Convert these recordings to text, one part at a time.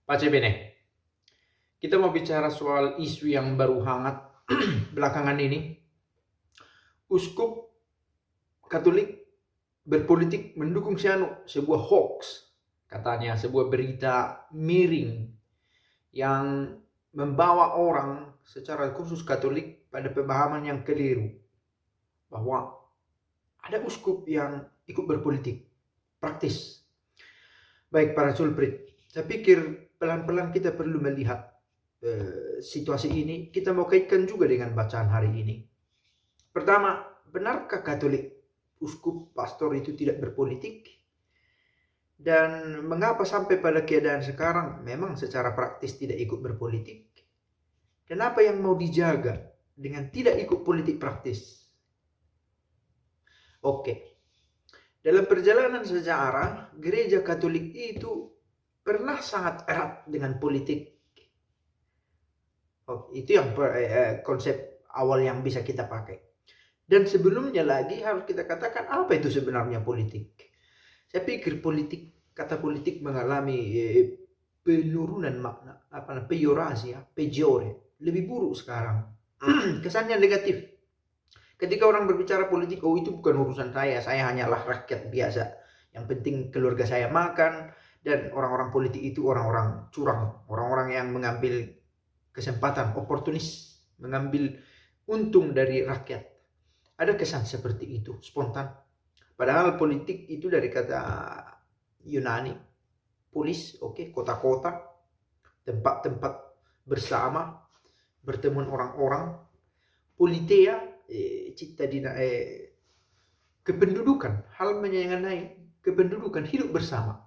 Pace bene, kita mau bicara soal isu yang baru hangat belakangan ini. Uskup Katolik berpolitik mendukung sebuah hoax, katanya sebuah berita miring yang membawa orang secara khusus Katolik pada pemahaman yang keliru bahwa ada uskup yang ikut berpolitik praktis. Baik para sulprit, saya pikir pelan-pelan kita perlu melihat situasi ini. Kita mau kaitkan juga dengan bacaan hari ini. Pertama, benarkah Katolik, uskup, pastor itu tidak berpolitik? Dan mengapa sampai pada keadaan sekarang memang secara praktis tidak ikut berpolitik? Dan apa yang mau dijaga dengan tidak ikut politik praktis? Oke. Dalam perjalanan sejarah, gereja Katolik itu pernah sangat erat dengan politik. Itu yang konsep awal yang bisa kita pakai. Dan sebelumnya lagi harus kita katakan apa itu sebenarnya politik. Saya pikir kata politik mengalami penurunan makna, peyorasi, pejore, lebih buruk sekarang. Kesannya negatif. Ketika orang berbicara politik, oh itu bukan urusan saya hanyalah rakyat biasa. Yang penting keluarga saya makan, dan orang-orang politik itu orang-orang curang, orang-orang yang mengambil kesempatan, oportunis, mengambil untung dari rakyat. Ada kesan seperti itu, spontan. Padahal politik itu dari kata Yunani, polis, kota-kota, tempat-tempat bersama, bertemu orang-orang, politea, kependudukan, hal mengenai kependudukan hidup bersama.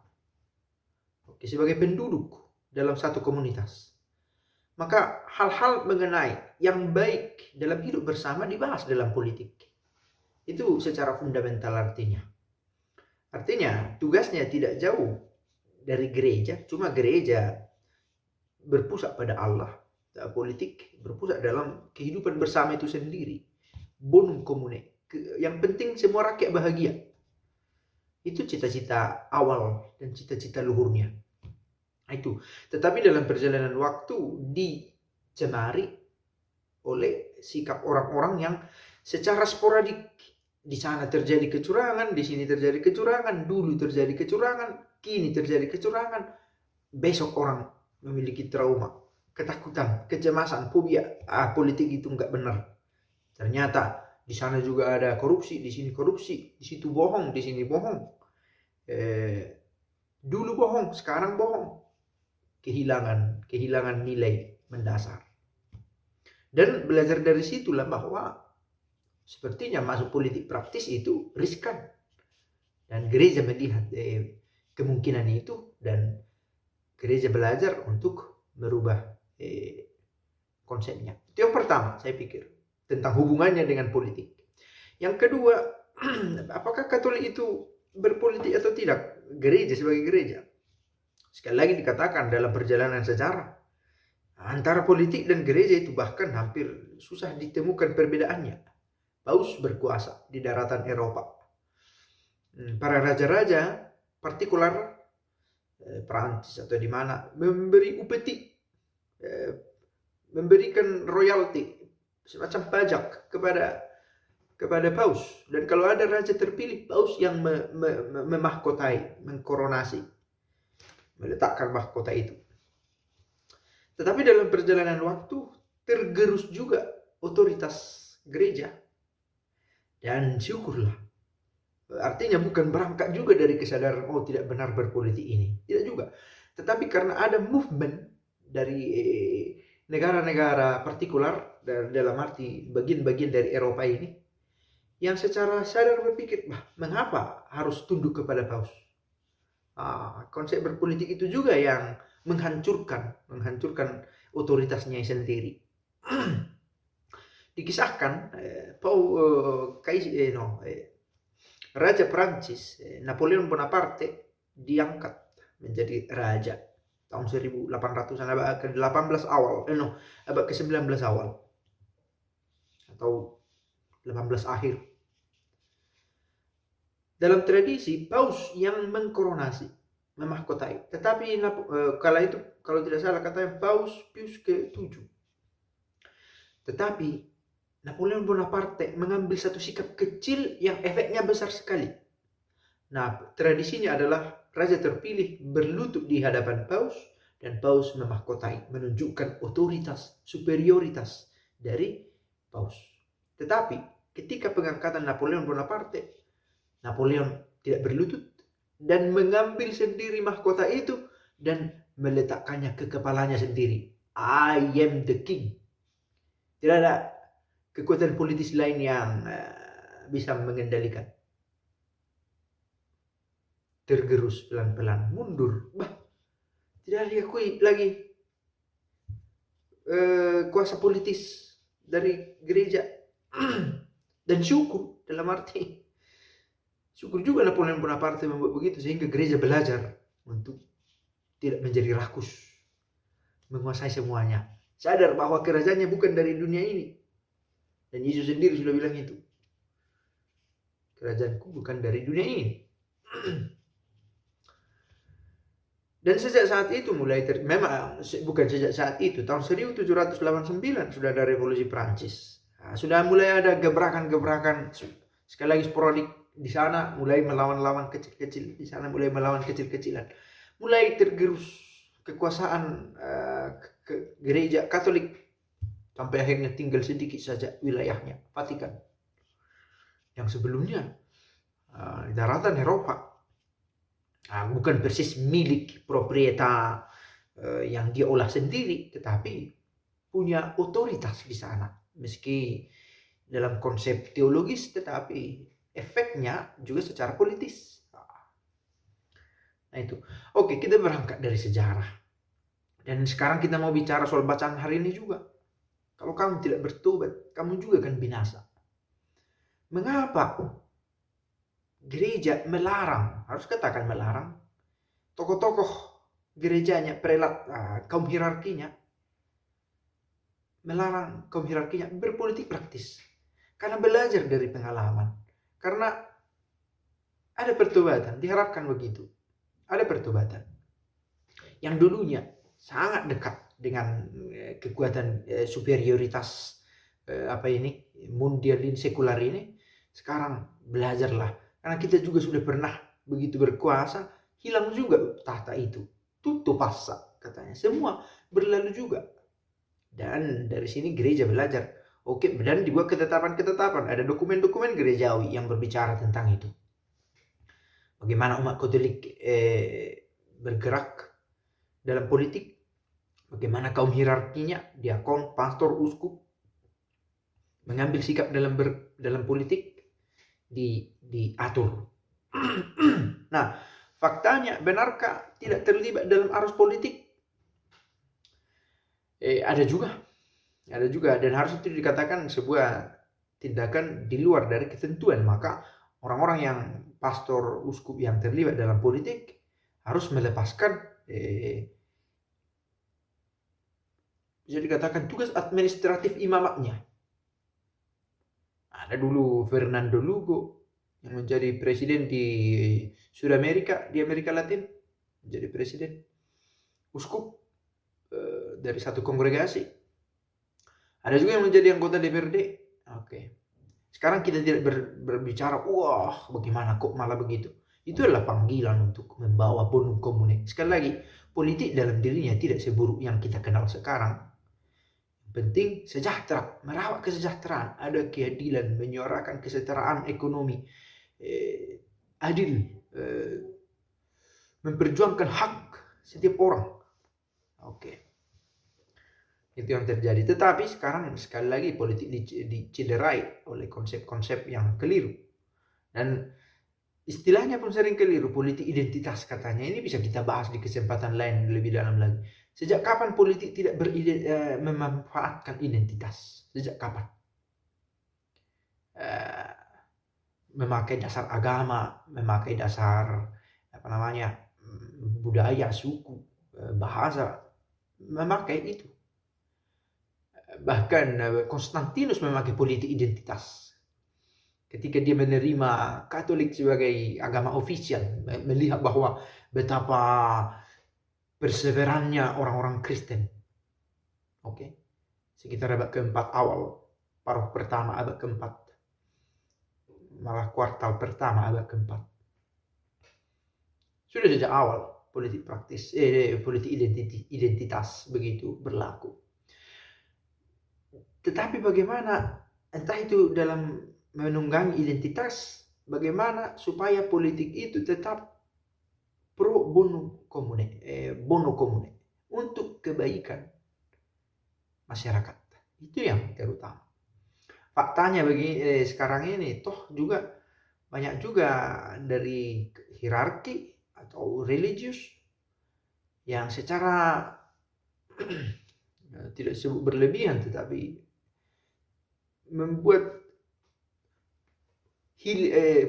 Sebagai penduduk dalam satu komunitas. Maka hal-hal mengenai yang baik dalam hidup bersama dibahas dalam politik. Itu secara fundamental artinya. Artinya tugasnya tidak jauh dari gereja, cuma gereja berpusat pada Allah. Politik berpusat dalam kehidupan bersama itu sendiri. Bonum commune. Yang penting semua rakyat bahagia. Itu cita-cita awal dan cita-cita luhurnya. Itu. Tetapi dalam perjalanan waktu dicemari oleh sikap orang-orang yang secara sporadik. Di sana terjadi kecurangan, di sini terjadi kecurangan, dulu terjadi kecurangan, kini terjadi kecurangan. Besok orang memiliki trauma, ketakutan, kecemasan, fobia. Politik itu enggak benar. Ternyata di sana juga ada korupsi, di sini korupsi, di situ bohong, di sini bohong. Dulu bohong, sekarang bohong. Kehilangan nilai mendasar. Dan belajar dari situlah bahwa sepertinya masuk politik praktis itu riskan. Dan gereja melihat kemungkinan itu dan gereja belajar untuk merubah konsepnya. Itu yang pertama saya pikir tentang hubungannya dengan politik. Yang kedua, apakah Katolik itu berpolitik atau tidak? Gereja sebagai gereja. Sekali lagi dikatakan dalam perjalanan sejarah antara politik dan gereja itu bahkan hampir susah ditemukan perbedaannya. Paus berkuasa di daratan Eropa. Para raja-raja partikular Prancis atau di mana memberi upeti, memberikan royalti, semacam pajak kepada paus. Dan kalau ada raja terpilih, paus yang memahkotai, mengkoronasi, meletakkan mahkota itu. Tetapi dalam perjalanan waktu tergerus juga otoritas gereja. Dan syukurlah. Artinya bukan berangkat juga dari kesadaran tidak benar berpolitik ini. Tidak juga. Tetapi karena ada movement dari negara-negara partikular dalam arti bagian-bagian dari Eropa ini yang secara sadar berpikir, mengapa harus tunduk kepada paus? Konsep berpolitik itu juga yang menghancurkan otoritasnya sendiri. Dikisahkan Raja Prancis Napoleon Bonaparte diangkat menjadi raja tahun 1800-an, abad ke-18 awal, abad ke-19 awal atau 18 akhir. Dalam tradisi, paus yang mengkoronasi, memahkotai. Tetapi kalau tidak salah katanya Paus Pius ke-7. Tetapi Napoleon Bonaparte mengambil satu sikap kecil yang efeknya besar sekali. Nah, tradisinya adalah raja terpilih berlutut di hadapan Paus dan Paus memahkotai, menunjukkan otoritas, superioritas dari Paus. Tetapi ketika pengangkatan Napoleon Bonaparte, Napoleon tidak berlutut dan mengambil sendiri mahkota itu dan meletakkannya ke kepalanya sendiri. I am the king. Tidak ada kekuatan politis lain yang bisa mengendalikan. Tergerus pelan-pelan, mundur. Tidak diakui lagi kuasa politis dari gereja. Dan syukur, dalam arti syukur juga Napoleon Bonaparte membuat begitu, sehingga gereja belajar untuk tidak menjadi rakus, menguasai semuanya. Sadar bahwa kerajaannya bukan dari dunia ini. Dan Yesus sendiri sudah bilang itu. Kerajaanku bukan dari dunia ini. Dan sejak saat itu memang bukan sejak saat itu, tahun 1789 sudah ada revolusi Prancis. Nah, sudah mulai ada gebrakan-gebrakan, sekali lagi sporadik di sana, mulai melawan-lawan kecil-kecil, di sana mulai melawan kecil-kecilan. Mulai tergerus kekuasaan gereja Katolik sampai akhirnya tinggal sedikit saja wilayahnya, Vatikan. Yang sebelumnya daratan Eropa. Bukan persis milik proprieta yang dia olah sendiri, tetapi punya otoritas di sana. Meski dalam konsep teologis, tetapi efeknya juga secara politis. Nah itu. Oke, kita berangkat dari sejarah. Dan sekarang kita mau bicara soal bacaan hari ini juga. Kalau kamu tidak bertobat, kamu juga akan binasa. Mengapa gereja melarang, harus katakan melarang, tokoh-tokoh gerejanya, prelat, kaum hierarkinya, melarang kaum hierarkinya berpolitik praktis? Karena belajar dari pengalaman. Karena ada pertobatan, diharapkan begitu. Ada pertobatan. Yang dulunya sangat dekat dengan kekuatan superioritas mundialin sekular ini, sekarang belajarlah. Karena kita juga sudah pernah begitu berkuasa, hilang juga tahta itu. Tutto passa katanya. Semua berlalu juga. Dan dari sini gereja belajar. Oke, dan dibuat ketetapan-ketetapan. Ada dokumen-dokumen gerejawi yang berbicara tentang itu. Bagaimana umat Katolik bergerak dalam politik. Bagaimana kaum hierarkinya, diakon, pastor, uskup, mengambil sikap dalam politik. Diatur. Nah, faktanya benarkah tidak terlibat dalam arus politik? Ada juga, dan harus itu dikatakan sebuah tindakan di luar dari ketentuan. Maka orang-orang yang pastor, uskup yang terlibat dalam politik harus melepaskan bisa dikatakan tugas administratif imamatnya. Ada dulu Fernando Lugo yang menjadi presiden di Sudamerika, di Amerika Latin, menjadi presiden uskup dari satu kongregasi. Ada juga yang menjadi anggota DPRD. Oke. Sekarang kita tidak berbicara, wah bagaimana kok malah begitu. Itu adalah panggilan untuk membawa bonum comune. Sekali lagi, politik dalam dirinya tidak seburuk yang kita kenal sekarang. Penting sejahtera, merawat kesejahteraan, ada keadilan, menyuarakan kesetaraan ekonomi, adil, memperjuangkan hak setiap orang. Oke. Itu yang terjadi. Tetapi sekarang sekali lagi politik dicederai oleh konsep-konsep yang keliru. Dan istilahnya pun sering keliru, politik identitas katanya. Ini bisa kita bahas di kesempatan lain lebih dalam lagi. Sejak kapan politik tidak memanfaatkan identitas? Sejak kapan? Memakai dasar agama, memakai dasar budaya, suku, bahasa, memakai itu. Bahkan Konstantinus memakai politik identitas. Ketika dia menerima Katolik sebagai agama ofisial, melihat bahwa betapa perseverannya orang-orang Kristen. Oke, sekitar abad keempat awal, paruh pertama abad keempat, malah kuartal pertama abad keempat. Sudah sejak awal politik praktis, politik identitas begitu berlaku. Tetapi bagaimana, entah itu dalam menunggangi identitas, bagaimana supaya politik itu tetap pro bono comune, untuk kebaikan masyarakat. Itu yang terutama. Faktanya sekarang ini toh juga banyak juga dari hierarki atau religius yang secara tidak sebut berlebihan tetapi membuat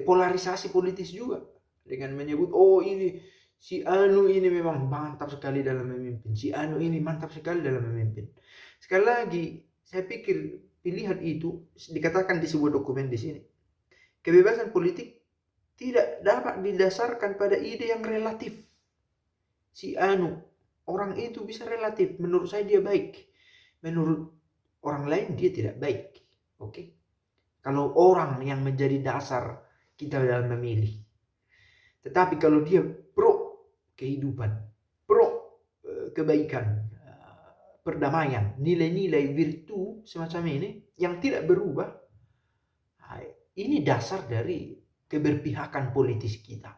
polarisasi politis juga dengan menyebut ini si anu ini memang mantap sekali dalam memimpin, si anu ini mantap sekali dalam memimpin. Sekali lagi saya pikir pilihan itu dikatakan di sebuah dokumen di sini, kebebasan politik tidak dapat didasarkan pada ide yang relatif. Si anu, orang itu bisa relatif, menurut saya dia baik, menurut orang lain dia tidak baik. Oke? Kalau orang yang menjadi dasar kita dalam memilih. Tetapi kalau dia pro kehidupan, pro kebaikan, perdamaian, nilai-nilai virtu semacam ini yang tidak berubah, ini dasar dari keberpihakan politis kita.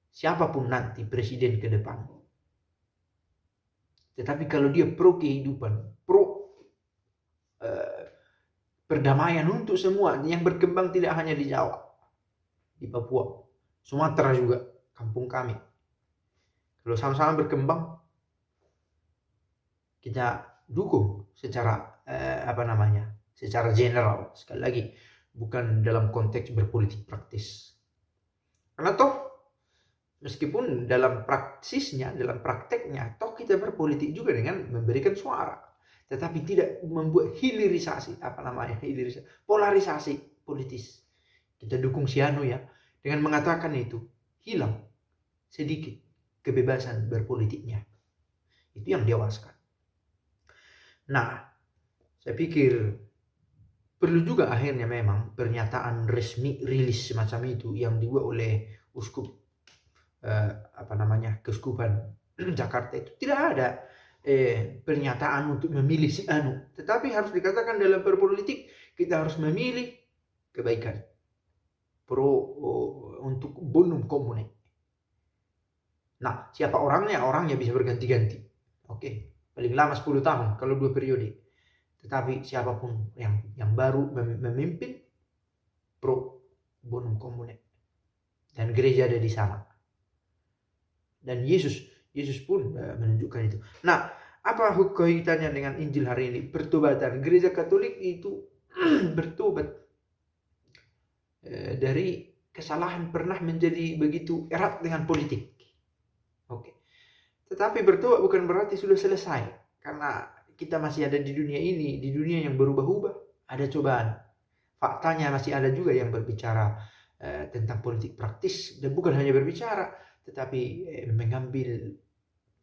Siapapun nanti presiden ke depan. Tetapi kalau dia pro kehidupan, pro perdamaian untuk semua yang berkembang tidak hanya di Jawa, di Papua, Sumatera juga, kampung kami. Kalau sama-sama berkembang, kita dukung secara secara general. Sekali lagi, bukan dalam konteks berpolitik praktis. Karena toh meskipun dalam praksisnya, dalam prakteknya, toh kita berpolitik juga dengan memberikan suara, tetapi tidak membuat polarisasi politis. Kita dukung si anu ya, dengan mengatakan itu hilang sedikit kebebasan berpolitiknya. Itu yang diawaskan. Nah, saya pikir perlu juga akhirnya memang pernyataan resmi rilis semacam itu yang dibuat oleh uskup Keuskupan Jakarta itu. Tidak ada pernyataan untuk memilih si anu, tetapi harus dikatakan dalam berpolitik kita harus memilih kebaikan, untuk bonum comune. Nah, siapa orangnya? Orangnya bisa berganti-ganti. Oke, paling lama 10 tahun kalau 2 periode. Tetapi siapapun yang baru memimpin pro bonum comune. Dan gereja ada di sana. Dan Yesus pun menunjukkan itu. Nah, apa kaitannya dengan Injil hari ini? Pertobatan. Gereja Katolik itu bertobat dari kesalahan pernah menjadi begitu erat dengan politik. Oke. Tetapi bertobat bukan berarti sudah selesai. Karena kita masih ada di dunia ini, di dunia yang berubah-ubah, ada cobaan. Faktanya masih ada juga yang berbicara tentang politik praktis, dan bukan hanya berbicara, tetapi mengambil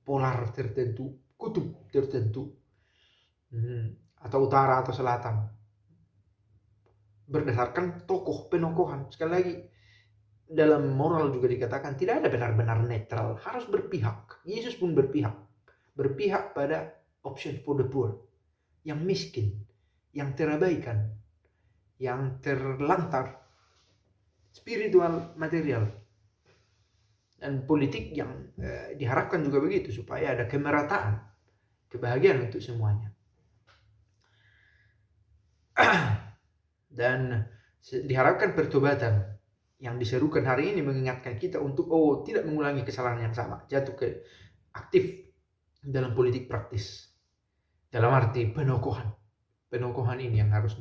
polar tertentu, kutub tertentu, atau utara atau selatan, berdasarkan tokoh penokohan. Sekali lagi, dalam moral juga dikatakan tidak ada benar-benar netral, harus berpihak. Yesus pun berpihak pada option for the poor, yang miskin, yang terabaikan, yang terlantar spiritual, material. Dan politik yang diharapkan juga begitu, supaya ada kemerataan, kebahagiaan untuk semuanya. Dan diharapkan pertobatan yang diserukan hari ini mengingatkan kita untuk tidak mengulangi kesalahan yang sama, jatuh ke aktif dalam politik praktis, dalam arti penokohan ini yang harus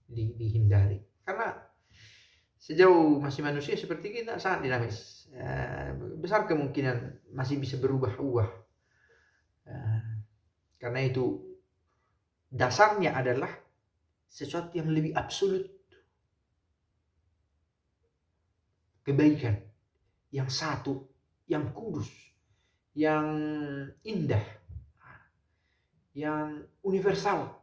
dihindari. Karena sejauh masih manusia seperti kita sangat dinamis, besar kemungkinan masih bisa berubah-ubah. Karena itu dasarnya adalah sesuatu yang lebih absolut, kebaikan yang satu, yang kudus, yang indah, yang universal.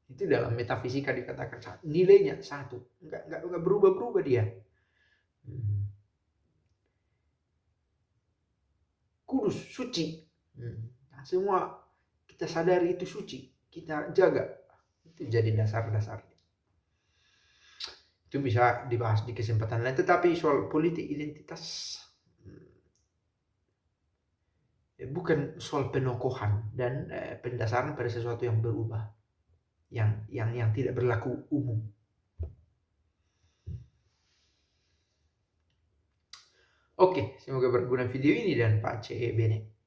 Itu dalam metafisika dikatakan nilainya satu, nggak berubah-berubah dia. Kudus, suci. Nah, semua kita sadari itu suci, kita jaga. Itu jadi dasar-dasar. Itu bisa dibahas di kesempatan lain. Tetapi soal politik identitas bukan soal penokohan dan pendasaran pada sesuatu yang berubah, yang tidak berlaku umum. Oke, semoga berguna video ini dan Pak CE Bene.